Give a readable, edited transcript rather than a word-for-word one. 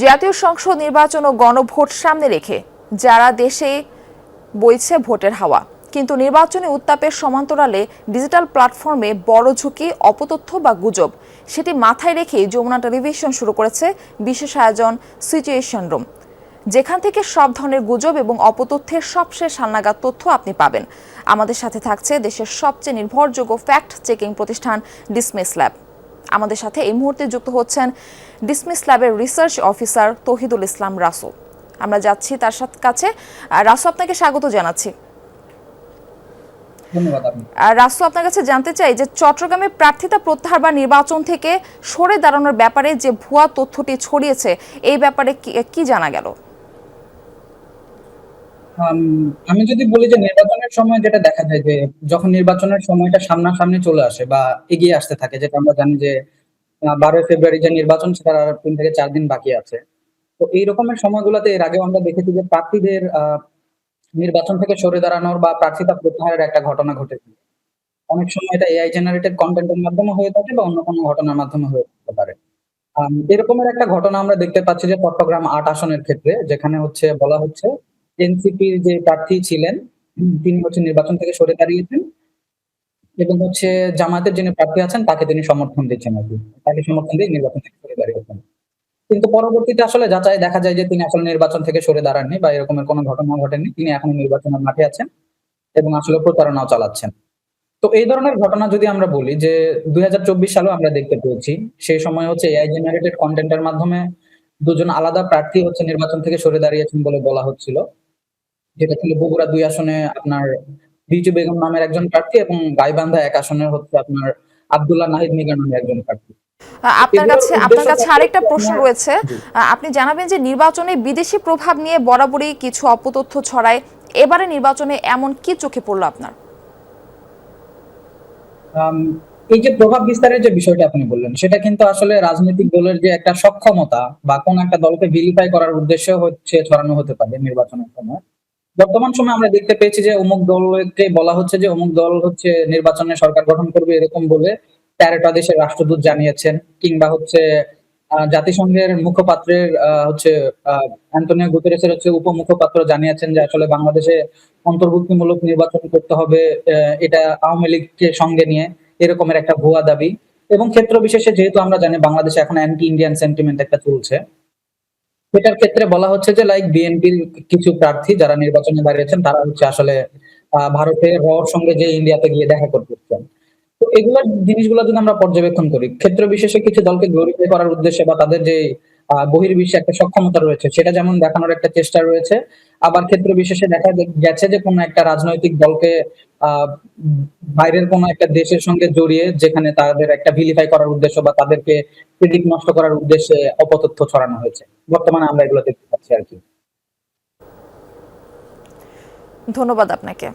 জাতীয় সংসদ নির্বাচন ও গণভোট সামনে রেখে যারা দেশে বইছে ভোটের হাওয়া, কিন্তু নির্বাচনী উত্তাপের সমান্তরালে ডিজিটাল প্ল্যাটফর্মে বড় ঝুঁকি অপতথ্য বা গুজব, সেটি মাথায় রেখেই যমুনা টেলিভিশন শুরু করেছে বিশেষ আয়োজন সিচুয়েশন রুম, যেখান থেকে সব ধরনের গুজব এবং অপতথ্যের সবশেষ হালনাগাদ তথ্য আপনি পাবেন। আমাদের সাথে থাকছে দেশের সবচেয়ে নির্ভরযোগ্য ফ্যাক্ট চেকিং প্রতিষ্ঠান ডিসমিস ল্যাব। আমাদের সাথে এই মুহূর্তে যুক্ত হচ্ছেন ডিসমিস ল্যাবের রিসার্চ অফিসার তৌহিদুল ইসলাম রাসু। আমরা যাচ্ছি তার কাছে। রাসু, আপনাকে স্বাগত জানাচ্ছি। ধন্যবাদ। রাসু, আপনার কাছে জানতে চাই যে চট্টগ্রামে প্রার্থিতা প্রত্যাহার বা নির্বাচন থেকে সরে দাঁড়ানোর ব্যাপারে যে ভুয়া তথ্যটি ছড়িয়েছে, এই ব্যাপারে কি জানা গেল? আমি যদি বলি যে নির্বাচনের সময় যেটা দেখা যায় যে যখন নির্বাচনের সময়টা সামনাসামনি চলে আসে বা এগিয়ে আসতে থাকে, যেটা আমরা জানি যে 12 ফেব্রুয়ারি যে নির্বাচন সেটার আর 3 থেকে 4 দিন বাকি আছে। তো এই রকমের সময়গুলোতে এর আগেও আমরা দেখেছি যে প্রার্থীদের নির্বাচন থেকে সরে দাঁড়ানোর বা প্রার্থিতা প্রত্যাহারের একটা ঘটনা ঘটেছে। অনেক সময় এটা এআই জেনারেটেড কনটেন্টের মাধ্যমে হয়ে থাকে বা অন্য কোনো ঘটনার মাধ্যমে হয়ে থাকতে পারে। এরকমের একটা ঘটনা আমরা দেখতে পাচ্ছি যে চট্টগ্রাম ৮ আসনের ক্ষেত্রে, যেখানে বলা হচ্ছে এনসিপির যে প্রার্থী ছিলেন তিনি নির্বাচন থেকে সরে দাঁড়িয়েছেন এবং জামায়াতের যিনি প্রার্থী আছেন তাকে তিনি সমর্থন দিচ্ছেন আরকি। তাকে সমর্থন দিয়ে নির্বাচন থেকে সরে দাঁড়িয়েছেন। কিন্তু পরবর্তীতে আসলে যাচাই দেখা যায় যে তিনি আসলে নির্বাচন থেকে সরে দাঁড়াননি বা এরকমের কোনো ঘটনা ঘটেনি। তিনি এখনো নির্বাচনের মাঠে আছেন এবং আসলে প্রচারণাও চালাচ্ছেন। তো এই ধরনের ঘটনা যদি আমরা বলি যে ২০২৪ সালেও আমরা দেখতে পেয়েছি। সেই সময় এআই জেনারেটেড কনটেন্ট এর মাধ্যমে ২ জন আলাদা প্রার্থী নির্বাচন থেকে সরে দাঁড়িয়েছেন বলে বলা হচ্ছিল। যেটা ছিল বগুড়া ২ আসনে আপনার বিজু বেগম নামের একজন প্রার্থী এবং গাইবান্ধা ১ আসনে আপনার আব্দুল্লাহ নাহিদ মিগা নামের একজন প্রার্থী। আপনার কাছে আরেকটা প্রশ্ন রয়েছে। আপনি জানাবেন যে নির্বাচনে বিদেশি প্রভাব নিয়ে বরাবরই কিছু অপতথ্য ছড়ায়, এবারে নির্বাচনে এমন কি চোখে পড়লো আপনার? এই যে প্রভাব বিস্তারের যে বিষয়টা আপনি বললেন, সেটা কিন্তু আসলে রাজনৈতিক দলের যে একটা সক্ষমতা বা কোন একটা দলকে ভিলিফাই করার উদ্দেশ্যে ছড়ানো হতে পারে নির্বাচনের সময়। বর্তমান সময়ে আমরা দেখতে পেয়েছি যে অমুক দলকে বলা হচ্ছে যে অমুক দল নির্বাচনে সরকার গঠন করবে এরকম বলে 13টা দেশের রাষ্ট্রদূত জানিয়েছেন, কিংবা জাতিসংঘের মুখপাত্রের অ্যান্টোনিও গুতেরেসের উপমুখপাত্র জানিয়েছেন যে আসলে বাংলাদেশে অন্তর্ভুক্তিমূলক নির্বাচন করতে হবে, এটা আওয়ামী লীগকে সঙ্গে নিয়ে, এরকমের একটা ভুয়া দাবি। এবং ক্ষেত্র বিশেষে যেহেতু আমরা জানি বাংলাদেশে এখন অ্যান্টি ইন্ডিয়ান সেন্টিমেন্ট একটা চলছে, সেটার ক্ষেত্রে বলা হচ্ছে যে বিএনপির কিছু প্রার্থী যারা নির্বাচনে দাঁড়িয়েছেন তারা আসলে ভারতের রর সঙ্গে যে ইন্ডিয়াতে গিয়ে দেখা করতে চান। তো এগুলোর জিনিসগুলো যদি আমরা পর্যবেক্ষণ করি, ক্ষেত্র বিশেষে কিছু দলকে গ্লোরিফাই করার উদ্দেশ্যে বা তাদের যে বহির্বিশ্বে একটা সক্ষমতা রয়েছে সেটা যেমন দেখানোর একটা চেষ্টা রয়েছে, আবার ক্ষেত্র বিশেষে দেখা গেছে যে কোনো একটা রাজনৈতিক দলকে আহ বাইরের কোনো একটা দেশের সঙ্গে জড়িয়ে, যেখানে তাদের একটা ভিলিফাই করার উদ্দেশ্য বা তাদেরকে ক্রেডিট নষ্ট করার উদ্দেশ্যে অপতথ্য ছড়ানো হয়েছে। বর্তমানে আমরা এগুলো দেখতে পাচ্ছি আর কি। ধন্যবাদ আপনাকে।